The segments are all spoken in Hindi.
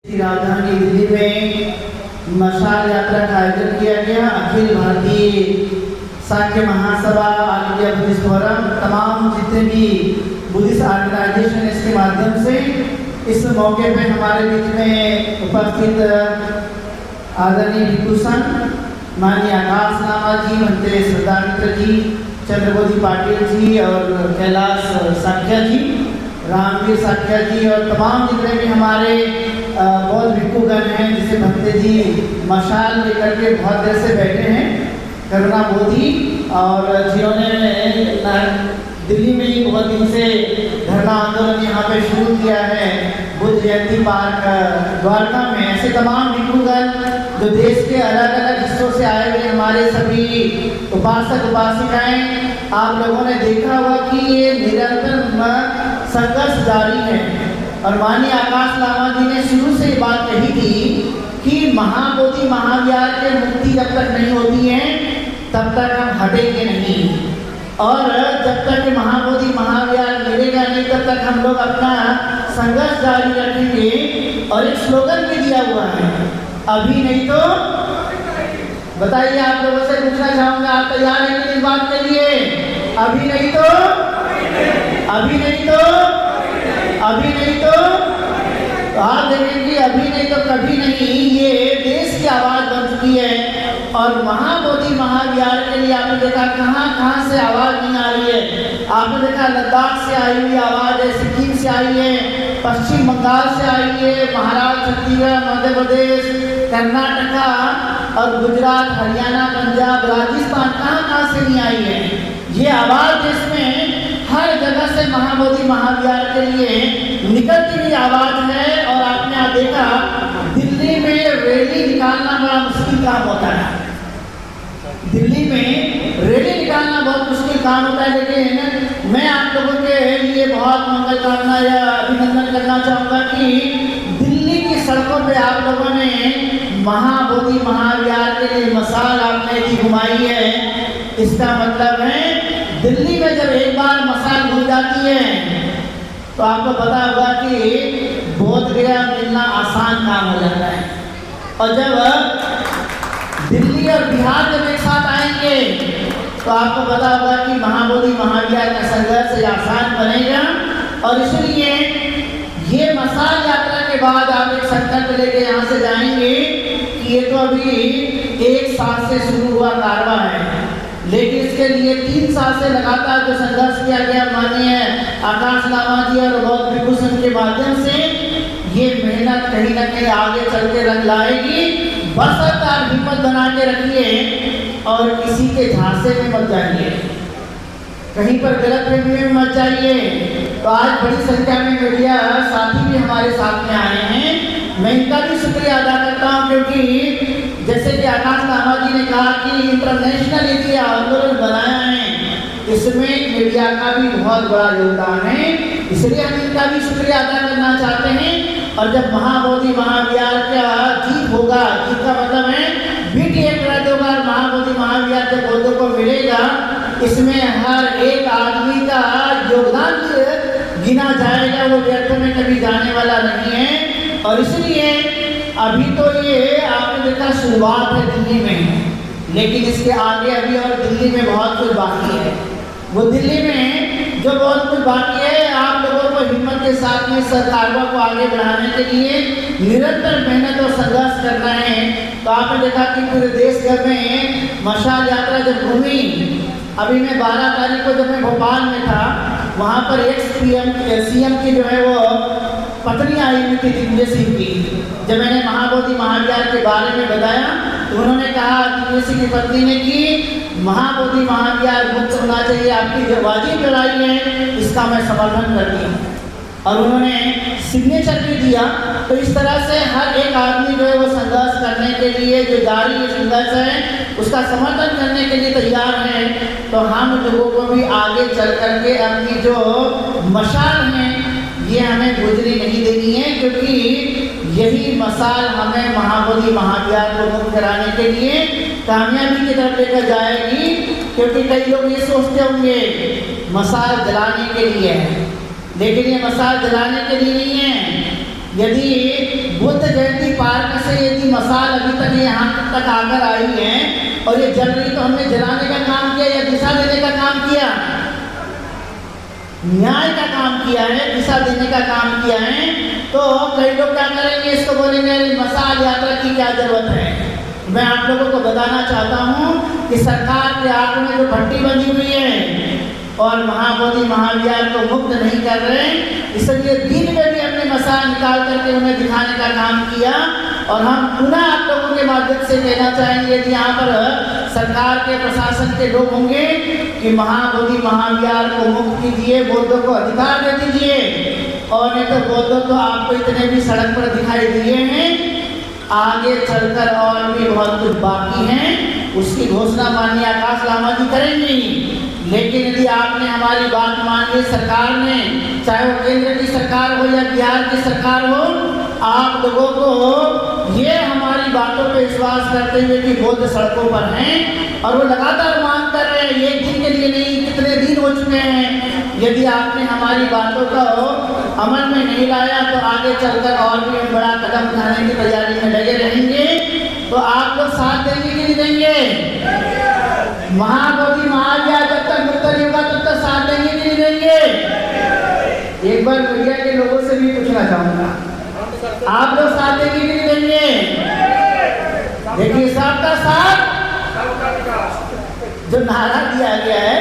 राजधानी दिल्ली में मशाल यात्रा का आयोजन किया गया। अखिल भारतीय सांख्य महासभा, ऑल इंडिया बुद्धिस्ट फोरम, तमाम जितने भी बुद्धिस्ट ऑर्गेनाइजेशन इसके माध्यम से इस मौके पे हमारे बीच में उपस्थित आदरणीय विभूषण माननीय आकाश लामा जी, मनते श्रद्धा मित्र जी, चंद्रबोधी पाटिल जी और कैलाश साख्या जी, रामवीर साख्या जी और तमाम जितने भी हमारे बहुत भिक्षुगण हैं, जिसे भक्ते जी मशाल लेकर के बहुत देर से बैठे हैं, करुणा बोधी, और जिन्होंने दिल्ली में ही बहुत दिन से धरना आंदोलन यहाँ पे शुरू किया है बुद्ध जयंती पार्क द्वारका में। ऐसे तमाम भिक्षुगण जो देश के अलग अलग हिस्सों से आए हुए हमारे सभी उपासक उपासिकाएं, आप लोगों ने देखा होगा कि ये निरंतर संघर्ष जारी है। और माननीय आकाश लामा जी ने शुरू से ये बात कही थी कि महाबोधि महाविहार के मुक्ति जब तक नहीं होती है तब तक हम हटेंगे नहीं, और जब तक महाबोधि महाविहार मिलेगा नहीं तब तक हम लोग अपना संघर्ष जारी रखेंगे। और एक स्लोगन भी दिया हुआ है, अभी नहीं तो। बताइए, आप लोगों से पूछना चाहूंगा, आप तैयार हैं कि इस बात के लिए? अभी नहीं तो, अभी नहीं तो, अभी नहीं तो आप देखें कि अभी नहीं तो कभी नहीं, ये देश की आवाज बन चुकी है। और महाबोधि महाविहार के लिए आपने देखा कहाँ से आवाज नहीं आ रही है। आपने देखा लद्दाख से आई हुई आवाज है, सिक्किम से आई है, पश्चिम बंगाल से आई है, महाराष्ट्र, छत्तीसगढ़, मध्य प्रदेश, कर्नाटका और गुजरात, हरियाणा, पंजाब, राजस्थान, कहाँ से नहीं आई है। ये आवाज देश में हर जगह से महाबोधि महाविहार के लिए निकलती हुई आवाज है। और आपने आज देखा दिल्ली में रैली निकालना बड़ा मुश्किल काम होता है। दिल्ली में रैली निकालना बहुत मुश्किल काम होता है, लेकिन मैं आप लोगों के लिए बहुत मंगल कामना या अभिनंदन करना चाहूँगा कि दिल्ली की सड़कों पे आप लोगों ने महाबोधि महाविहार के लिए मशाल आपने भी घुमाई है। इसका मतलब है दिल्ली में जब एक बार मशाल घूम जाती है तो आपको पता होगा कि बोध गया मिलना आसान काम हो जाता है। और जब दिल्ली और बिहार जब एक साथ आएंगे तो आपको पता होगा कि महाबोधि महाविहार का संघर्ष आसान बनेगा। और इसलिए ये मशाल यात्रा के बाद आप एक संकल्प लेके यहाँ से जाएंगे कि ये तो अभी एक साल से शुरू हुआ कारवा है, लेकिन इसके लिए 3 साल से लगातार जो संघर्ष किया गया माननीय आकाश लामा जी और गौतम विभूषण के माध्यम से, ये मेहनत कहीं ना कहीं आगे चल के रंग लाएगी। बस आप हिम्मत बना के रखिए और किसी के झांसे में मत जाइए, कहीं पर गलतफहमी में मत जाइए। तो आज बड़ी संख्या में मीडिया साथी भी हमारे साथ में आए हैं, मैं इनका भी शुक्रिया अदा करता हूँ, क्योंकि जैसे कि आकाश लामा जी ने कहा कि इंटरनेशनल ये आंदोलन बनाया है, इसमें मीडिया का भी बहुत बड़ा योगदान है, इसलिए हम इनका भी शुक्रिया अदा करना चाहते हैं। और जब महाबोधि महाविहार का जीत होगा, जीत का मतलब है बीट एक कर होगा, और महाबोधि महाविहार जब बौद्धों को मिलेगा, इसमें हर एक आदमी का योगदान गिना जाएगा, वो व्यर्थ में कभी जाने वाला नहीं है। और इसलिए अभी तो ये आपने देखा शुरुआत है दिल्ली में, लेकिन इसके आगे अभी और दिल्ली में बहुत कुछ बाकी है। वो दिल्ली में जो बहुत कुछ बाकी है, आप लोगों को हिम्मत के साथ में सरकारों को आगे बढ़ाने के लिए निरंतर मेहनत और संघर्ष करना है। तो आपने देखा कि पूरे देश भर में मशाल यात्रा जब घूमी, अभी मैं 12 तारीख को जब मैं भोपाल में था, वहाँ पर सीएम की जो है वो पत्नी आई हुई थी दिग्विजय सिंह की। जब मैंने महाबोधि महाविहार के बारे में बताया तो उन्होंने कहा, दिग्विजय सिंह की पत्नी ने कि महाबोधि महाविहार मुक्त होना चाहिए, आपकी जो वाजिब लड़ाई है इसका मैं समर्थन करती हूँ। और उन्होंने सिग्नेचर भी दिया। तो इस तरह से हर एक आदमी जो है वो संघर्ष करने के लिए, जो जारी संघर्ष है उसका समर्थन करने के लिए तैयार है। तो हम लोगों को भी आगे चल करके अपनी जो मशाल है ये हमें बुझने नहीं देनी है, क्योंकि यही मशाल हमें महाबोधि महाविहार को मुक्त कराने के लिए कामयाबी की तरफ लेकर जाएगी। क्योंकि कई लोग ये सोचते होंगे मशाल जलाने के लिए है, लेकिन ये मशाल जलाने के लिए नहीं है, यदि बुद्ध जयंती पार्क से यदि मसाल अभी तक यहाँ तक आकर आई है और ये जल रही, तो हमने जलाने का काम किया या दिशा देने का काम किया? न्याय का काम किया है, दिशा देने का काम किया है। तो कई लोग क्या करेंगे, इसको बोलेंगे मसाल यात्रा की क्या जरूरत है। मैं आप लोगों को बताना चाहता हूँ कि सरकार के आग में जो भट्टी बंधी हुई है और महाबोधि महाविहार को मुक्त नहीं कर रहे, इसलिए दिन में भी हमने मसाल निकाल करके उन्हें दिखाने का काम किया। और हम पुनः आप लोगों के माध्यम से कहना चाहेंगे कि यहाँ पर सरकार के प्रशासन के लोग होंगे कि महाबोधि महाविहार को मुक्त कीजिए, बौद्धों को अधिकार दे दीजिए। और नहीं तो बौद्धों को आपको इतने भी सड़क पर दिखाई दिए हैं, आगे चलकर और भी बहुत कुछ बाकी हैं, उसकी घोषणा माननीय आकाश लामा जी करेंगे। लेकिन यदि आपने हमारी बात मान ली, सरकार ने, चाहे वो केंद्र की सरकार हो या बिहार की सरकार हो, आप लोगों को ये हमारी बातों पे विश्वास करते हुए कि बौद्ध सड़कों पर हैं और वो लगातार मांग कर रहे हैं, एक दिन के लिए नहीं, कितने दिन हो चुके हैं। यदि आपने हमारी बातों का अमल में नहीं लाया तो आगे चलकर और भी बड़ा कदम उठाने की तैयारी में लगे रहेंगे। तो आप लोग साथ देंगे कि नहीं देंगे? महाबोधि महाविहार जब तक मुक्त नहीं होगा तब तक साथ देंगे कि नहीं देंगे? एक बार मीडिया के लोगों से भी पूछना चाहूंगा, आप लोग साथ देंगे कि नहीं देंगे? देखिए, सबका साथ जो नारा दिया गया है,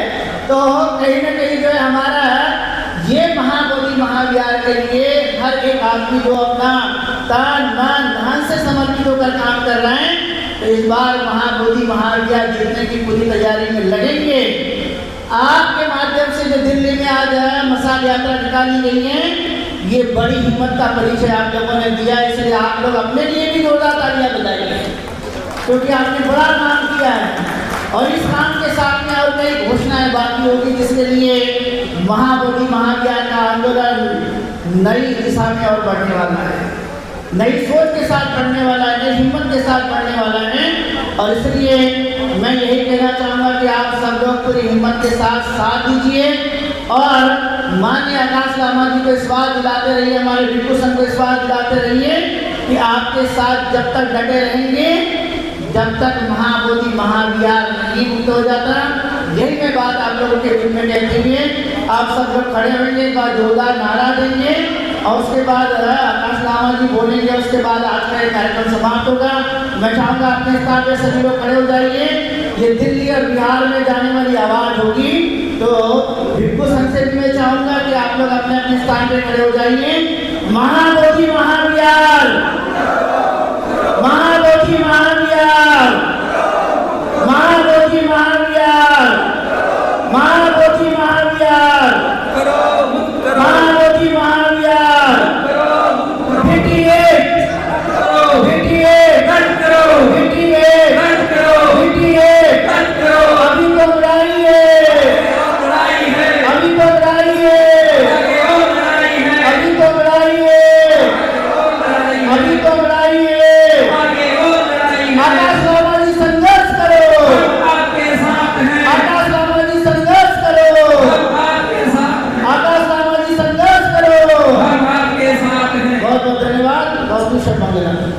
तो कहीं ना कहीं जो है हमारा ये महाबोधि महाविहार के लिए हर एक आदमी जो अपना तन मन धन से समर्पित होकर काम कर रहे हैं, तो इस बार महाबोधि महाविहार जीतने की पूरी तैयारी में लगेंगे। आपके माध्यम से जो दिल्ली में आज मसाल यात्रा निकाली गई है, ये बड़ी हिम्मत का परिचय आप लोगों ने दिया, इसलिए आप लोग अपने लिए भी जोरदार तालियां बजाइए, क्योंकि आपने बड़ा काम किया है। और इस काम के साथ में और कई घोषणाएं बाकी होगी, जिसके लिए महाबोधि महाविहार का आंदोलन नई दिशा में और बढ़ने वाला है, नई सोच के साथ बढ़ने वाला है, नई हिम्मत के साथ बढ़ने वाला है। और इसलिए मैं यही कहना चाहूँगा कि आप सब लोग पूरी हिम्मत के साथ दीजिए और माननीय आकाश लामा जी को विश्वास दिलाते रहिए, हमारे भिक्षु संघ को विश्वास दिलाते रहिए कि आपके साथ जब तक डटे रहेंगे, जब तक महाबोधि महाविहार नहीं मुक्त हो जाता। यही मैं बात आप लोगों के बीच में कहते हुए आप सब लोग खड़े होंगे, एक बार जोरदार नारा देंगे और उसके बाद आकाश लामा जी बोलेंगे, उसके बाद आज का ये कार्यक्रम समाप्त होगा। मैं चाहूँगा अपने स्थान पे सभी लोग खड़े हो जाइए। ये दिल्ली और बिहार में जाने वाली आवाज़ होगी, तो भिक्षु संघ से भी मैं चाहूँगा कि आप लोग अपने अपने स्थान पे खड़े हो जाइए। महाबोधि महाविहार, महाबोधि महाविहार, महाबोधि महाविहार, महाबोधि महाविहार, महाबोधि महाविहार, भेटिए, भेटिए, भेटिए, भेटिए, अभी तो बुलाइए, अभी तो बुलाइए, अभी तो बुलाइए, अभी तो बुलाइए। आकाश लामा जी संघर्ष करो, आकाश लामा जी संघर्ष करो, आकाश लामा जी संघर्ष करो। बहुत बहुत धन्यवाद, बहुत बहुत शुभकामनाएं।